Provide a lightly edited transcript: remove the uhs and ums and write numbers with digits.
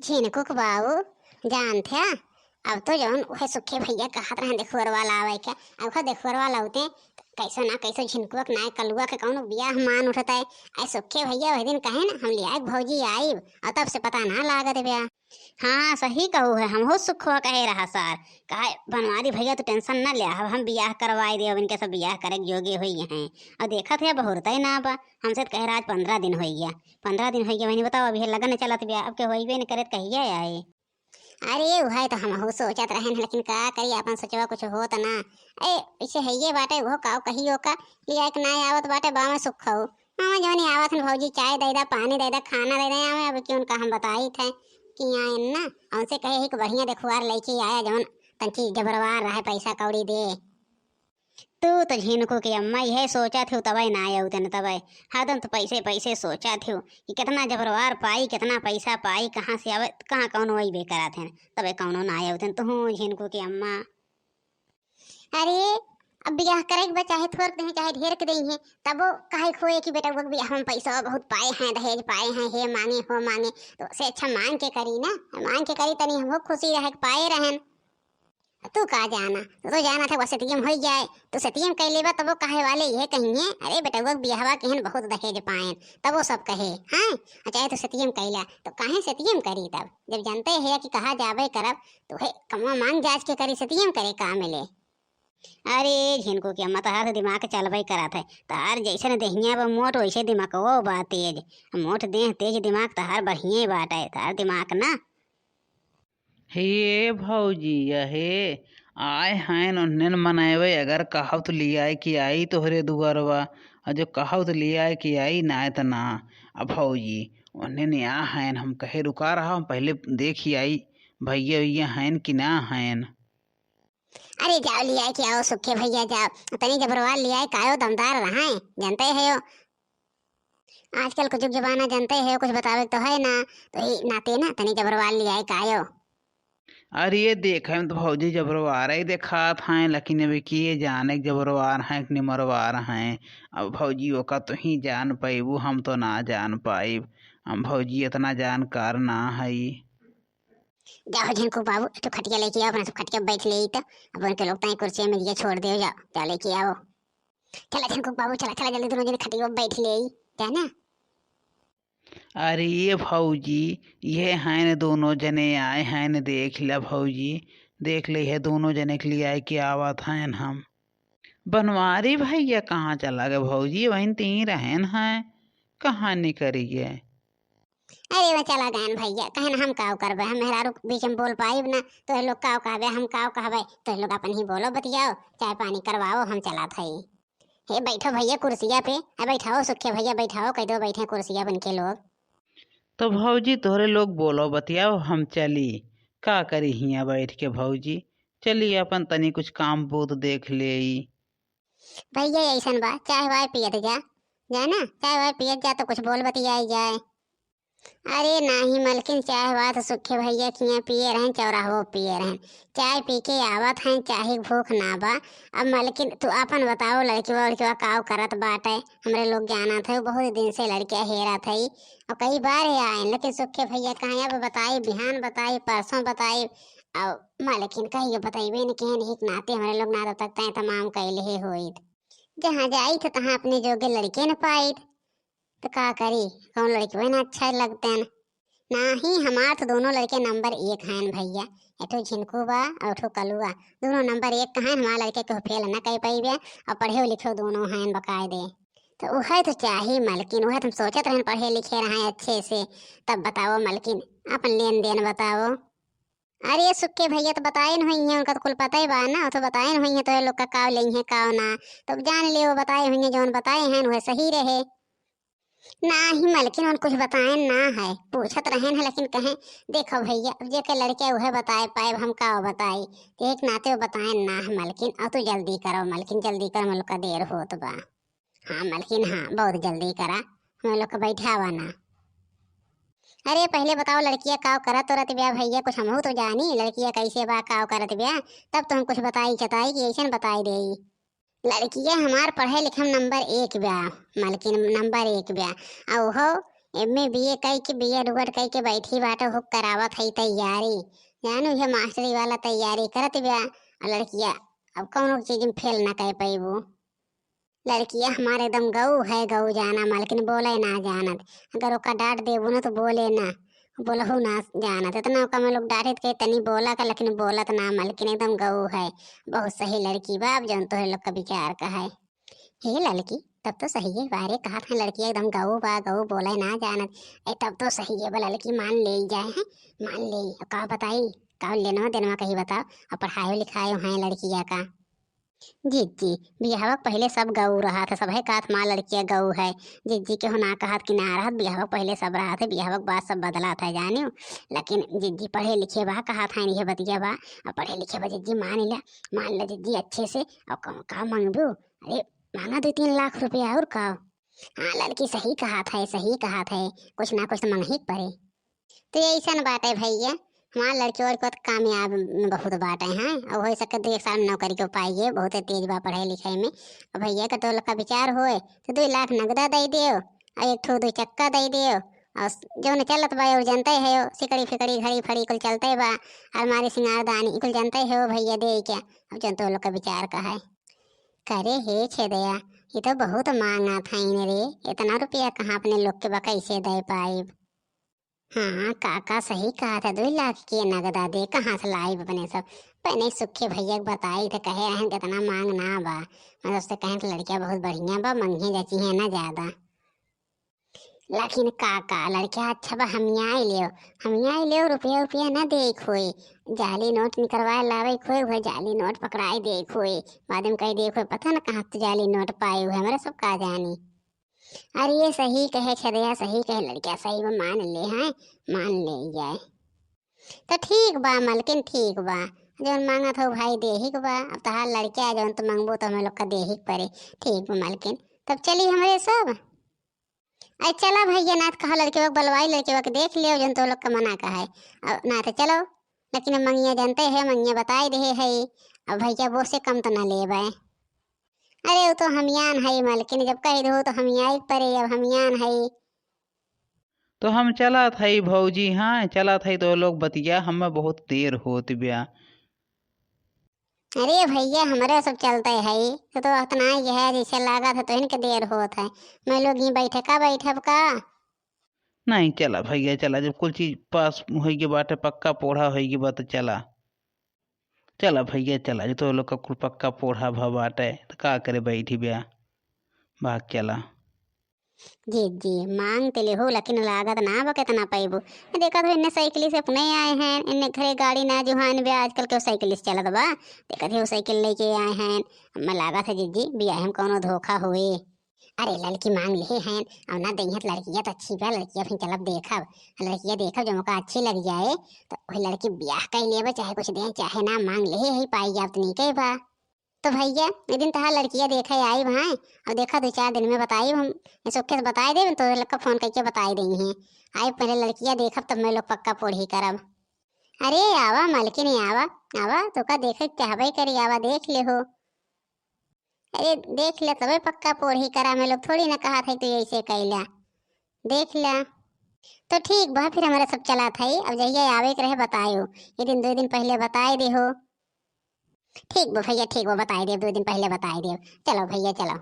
झिनकुक बाबू जानथे अब तो जौन उहे सुखे भैया कहत रहे देखुअर वाला आवे के अब देखुअर वाला होते कैसो ना कैसो झिनकुक ना कलुआ के कौनो बियाह मान उठता है। ऐ सुखे भैया वही दिन कहे ना हम लिया भौजी आई और तब से पता ना लागत ब्याह। हाँ सही कहू है हम हो सुखवा कहे रहा सर कहे बनवारी भैया तो टेंशन ना ले अब हम बियाह करवाई दे इनके सब बियाह करे जोगे हुई हैं और देखा थे बहुरता ही ना बा हमसे कहे रहा आज 15 दिन हो गया 15 दिन हो गया मैंने बताओ अभी लगन चलत ब्याह अब के होइबे न करे कहिए आए। अरे वह तो हम सोचत रहे लेकिन का करी अपन सोचवा कुछ हो तो ना ए इसे है ये बाटे वो काव कहियो का कि एक ना आवत बाटे बा में सुख हो हाँ जोनी आवत है भौजी चाय दे दा पानी दे दा खाना दे दे हमें अब क्यों का हम बताई थे कि आए ना उनसे कहे कि बढ़िया देखुआर लड़की आया जौन तंची जबरवार रहे पैसा कौड़ी दे। तू तो झिनकू की अम्मा यह सोचा थी तब ना आया उतने तब हरदम तो पैसे पैसे सोचा थी कि कितना जबरवार पाई कितना पैसा पाई कहाँ से आवे कहाँ कौन वही बेकरा थे तब कौनो ना आया उतने तो झिनकू की अम्मा। अरे अब ब्याह करे के चाहे थोड़ दे चाहे ढेर के दही है तब वो कहे खोए कि बेटा वो ब्याह में पैसा बहुत पाए हैं दहेज पाए हैं हे मांगे हो मांगे तो से अच्छा मांग के करी ना मांग के करी तनी हम खुशी रहे पाए रहन। तू का जाना तो जाना था वो सतियम हो जाए तो सतियम कह लेबा तब वो कहे वाले ये कहिए अरे बेटा वो बियाहवा केहन बहुत दहेज पाए तब वो सब कहे हाँ चाहे तो सतियम कहला तो काहे सतियम करी तब जब जानते है कि कहा जाबे करब तो है कमा मांग जांच के करी सतियम करे का मिले। अरे झिनकू की अम्मा तहार दिमाग चलबई करत है तहार जैसे देहिया बा मोट वैसे दिमाग वो बा तेज मोट देह तेज दिमाग तहार बढ़िया बात है तहार दिमाग ना। हे भौजी हे आए हैं उन्हें मनावे अगर कहो तो ले आए कि आई तोहरे दुआरवा और जो कहो तो ले आए कि आई ना तो ना। अब भौजी उन्हें आ हैं हम कहे रुका रहा हम पहले देख ही आई भैया भैया हैं कि ना हैं। अरे जाओ ले आए कि आओ सुखे भैया जाओ तनी जबरवाल ले आए कायो दमदार रहा है जानते है यो आजकल कुछ जमाना जानते है कुछ बतावे तो है ना तो ही नाते ना तनी जबरवाल ले आए कायो। अरे ये देखे में तो भौजी जबरवार ही देखा था लेकिन अभी किए जाने के जबरवार हैं कि निमरवार हैं। अब भौजी ओका तो ही जान पाइबू हम तो ना जान पाइब हम भौजी इतना जानकार ना हई। जाओ झिनकू बाबू तो खटिया लेके आओ अपना सब खटिया बैठ ले तो अब उनके लोग ताई कुर्सी में ये छोड़ दे जाओ जा लेके आओ चला झिनकू बाबू चला चला जल्दी दोनों जने खटिया में बैठ ले जाना। अरे ये भौजी ये हैं न दोनों जने आए हैं न देख लिया भौजी देख ले है दोनों जने के लिए आए कि आवत हैं हम। बनवारी भैया कहाँ चला गए भौजी वहीं तीन रहन हैं कहाँ निकरिए। अरे वो चला गए भैया कहे ना हम काव करबे हम मेहरारू बीच में बोल पाइब ना तो ये लोग काव कहबे हम काव कहबे तो ये लोग अपन ही बोलो बतियाओ चाय पानी करवाओ हम चला थई। हे बैठो भैया कुर्सिया पे बैठाओ सुखे भैया बैठाओ कह दो बैठे कुर्सिया बन के लोग। तो भौजी तोहरे लोग बोलो बतियाओ हम चली का करी हिया बैठ के भौजी चली अपन तनी कुछ काम बूत देख ले। भैया ऐसा बा चाय वाय पियत जा जाए ना चाय वाय पियत जा तो कुछ बोल बतियाई जाए। अरे नाही मलकिन चाय बात सुखे भैया किया पिए रहें चौराहो पिए रहें चाय पी के आवत हैं चाहे भूख ना बा। अब मलकिन तू अपन बताओ लड़की वड़की काव करत बाटे हमरे लोग जाना थे बहुत दिन से लड़कियां हेरा थी और कई बार ही आए लेकिन सुखे भैया कहाँ अब बताई बिहान बताई परसों बताई और मलकिन कहियो बताइबे न केहन हिक नाते हमारे लोग ना तक तमाम कैले ही होइत जहाँ जाई थे तहाँ अपने जोगे लड़के न पाई तो का करी कौन लड़के वही ना अच्छा लगते हैं ना ही हमार तो दोनों लड़के नंबर 1 हैं भैया एठो झिनकू बा और एठो कलुआ दोनों नंबर 1 हैं हमारे लड़के को फेल ना कह पाइबे और पढ़े लिखे दोनों हैं बकायदे तो वह तो चाहिए मलकिन वह तुम सोचत रहें पढ़े लिखे रहे अच्छे से तब बताओ मलकिन अपन लेन देन बताओ। अरे सुखे भैया तो बताए न हुई है उनका तो कुल पता ही बा ना तो बताए न हुई है तो लोग का काव ली है काव ना तो जान ले वो बताए हुई है जो बताए हैं वह सही रहे ना ही मलकिन और कुछ बताए ना है पूछत रहे हैं लेकिन कहें देखो भैया अब जे के लड़के वह बताए पाए हम का बताई एक नाते वो बताए ना है मलकिन अब तो जल्दी करो मलकिन जल्दी करो हम लोग का देर हो तो बा। हाँ मलकिन हाँ बहुत जल्दी करा हम लोग का बैठावा ना। अरे पहले बताओ लड़कियां काव करत तो ब्याह भैया कुछ हम तो जानी लड़कियां कैसे बा काव करत ब्याह तब तो हम कुछ बताई चताई कि ऐसा बताई दे। लड़कियां हमार पढ़े लिखे नंबर 1 ब्याह मलकिन नंबर 1 ब्याह और हो एमे बीए कई के बीए रुगट कई के बैठी बाटे हो करावत हई तैयारी। जानू ये मास्टरी वाला तैयारी करत बिया और लड़किया अब कौनो चीज में फेल ना कर पैबू। लड़किया हमारे एकदम गऊ है गऊ जाना मालकिन बोले ना जानत। अगर ओका डांट देबू ना तो बोले ना बोलहू ना जानत। इतना ओका में लोग डांटे के तनी बोला का लेकिन बोलत ना मालकिन एकदम गऊ है। बहुत सही लड़की बा अब जौन तो लोग का विचार का है। हे लड़की तब तो सही है बारे कहा था लड़की एकदम गऊ बा गऊ बोले ना जानत। ए तब तो सही है बा लड़की मान ले जाए है मान ले का बताई का लेना देना कहीं बताओ और पढ़ाई लिखाई है लड़किया का। जी जी बिहाव पहले सब गऊ रहा था सब है काथ माँ लड़किया गऊ है। जी जी के हो ना कहा कि ना रहा बिहाव पहले सब रहा था बिहाव के बाद सब बदला था जानियो। लेकिन जिज्जी पढ़े लिखे बा कहा था ये बतिया बा और पढ़े लिखे बा जिज्जी मान ला जिज्जी अच्छे से और का मांगबू अरे मांगा 2-3 लाख रुपया और का। हाँ लड़की सही कहा था सही कहा था कुछ ना कुछ तो मांग ही पड़े। तो ऐसा बात है भैया हमारे लड़की और को तो कामयाब बहुत बात है और हो सके 2 साल नौकरी को पाइए बहुत तेज बा पढ़ाई लिखाई में। और भैया का तो लोग का विचार होए तो 2 लाख नगदा दे दियो और 1 2 चक्का दे दियो और जो न चलत बा और जनता है सिकड़ी फिकड़ी घड़ी फड़ी कुल चलते बा अलमारी सिंगारदानी कुल जनता है भैया दे क्या। अब जन तो लोग का विचार का है करे हे छेदया ये तो बहुत मांगा था इन रे इतना रुपया कहाँ अपने लोग के बा कैसे दे पाए। हाँ काका सही कहा था 2 लाख की नगदा दे कहाँ से लाई अपने सब पहले सुखे भैया के बताई थे कहे रहन कितना मांग ना बा मतलब उससे कहें तो लड़कियां बहुत बढ़िया बा मंगे जची है ना ज्यादा। लेकिन काका लड़किया अच्छा बा हम यहाँ लियो रुपया रुपया ना दे खोए जाली नोट निकलवाए लावे खोए हुए जाली नोट पकड़ाई दे खोए बाद में कही दे खोए पता ना कहाँ तो जाली नोट पाए हुए हमारे सब का जानी। अरे ये सही कहे छदया सही कहे लड़किया सही बा मान ले हैं मान ले जाए तो ठीक बा मलकिन ठीक बा जौन मांगा था भाई दे ही बा अब तहार लड़किया जौन तो मांगबो तो हमें लोग का दे ही पड़े ठीक बा मलकिन तब चली हमरे सब। अरे चला भैया ना तो कहा लड़के वक्त बलवाई लड़के वक्त देख लियो जौन तो लोग का मना का है अब ना तो चलो लेकिन अब मंगिया जानते है मंगिया बताई दे है अब भैया वो से कम तो ना ले बाए। अरे वो तो हमियान है मलकिन जब कह दो तो हमियाई परे अब हमियान है। तो हम चला थई भौजी हाँ चला थई तो लोग बतिया हमें बहुत देर होत बिया। अरे भैया हमारे सब चलते है तो उतना ही है जैसे लगा था तो इनके देर होत है मैं लोग ही बैठब का। नहीं चला भैया चला जब कुल चीज पास होगी बाटे पक्का पोढ़ा होगी बात चला चला भैया चला जो तो लोग का कुल पक्का पोढ़ा भा बाटे तो का करे बैठी बिया भाग चला। जी जी मांग ते ले हो लेकिन लागत ना बा कितना पैबू देखा तो इन्ने साइकिल से अपने आए हैं इन्ने घरे गाड़ी ना जो हान बे आजकल के साइकिल से चलत बा देखा थे वो साइकिल लेके आए हैं मैं लागत है जी बिया हम कोनो धोखा हुए। अरे लड़की मांग ले हैं और ना दहियत लड़कियां तो अच्छी बा लड़कियां फिर चलब देखब जो मौका अच्छी लग जाए तो वही लड़की ब्याह कर ले चाहे कुछ दे चाहे ना मांग ले ही पाई जात नहीं कई बा। तो भैया एक दिन तहार लड़कियां देखा आई वहाँ और देखा 2-4 दिन में बताई हम सुखे से बताई दे तो लोग का फोन करके बताई देंगे हैं आई पहले लड़कियां देखब तब मैं लोग पक्का पोढ़ी करब। अरे आवा मालकिन आवा आवा तो का देखे चाहबे करी आवा देख ले हो। अरे देख ले तबे पक्का पोढ़ी करा मैं लोग थोड़ी ना कहा था तो ऐसे कैला देख ला। तो ठीक बा फिर हमारा सब चला था अब जहिया आवे के रहे बतायो ये दिन 2 दिन पहले बताए दे हो। ठीक बा भैया ठीक बा बताई दे 2 दिन पहले बताई दे चलो भैया चलो।